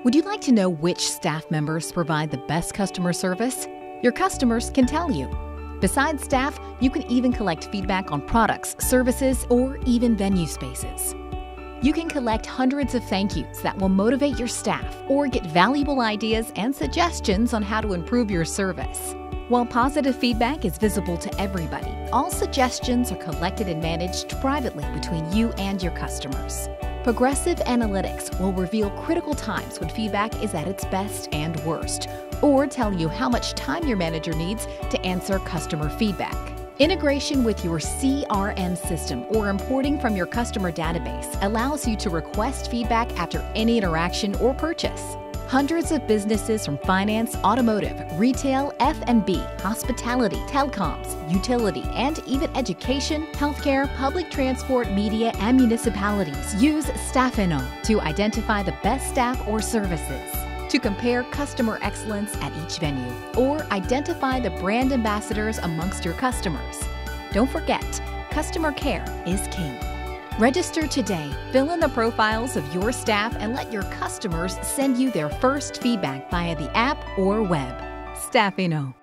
Would you like to know which staff members provide the best customer service? Your customers can tell you. Besides staff, you can even collect feedback on products, services, or even venue spaces. You can collect hundreds of thank yous that will motivate your staff or get valuable ideas and suggestions on how to improve your service. While positive feedback is visible to everybody, all suggestions are collected and managed privately between you and your customers. Progressive Analytics will reveal critical times when feedback is at its best and worst, or tell you how much time your manager needs to answer customer feedback. Integration with your CRM system or importing from your customer database allows you to request feedback after any interaction or purchase. Hundreds of businesses from finance, automotive, retail, F&B, hospitality, telecoms, utility, and even education, healthcare, public transport, media, and municipalities use Staffino to identify the best staff or services, to compare customer excellence at each venue, or identify the brand ambassadors amongst your customers. Don't forget, customer care is king. Register today, fill in the profiles of your staff, and let your customers send you their first feedback via the app or web. Staffino.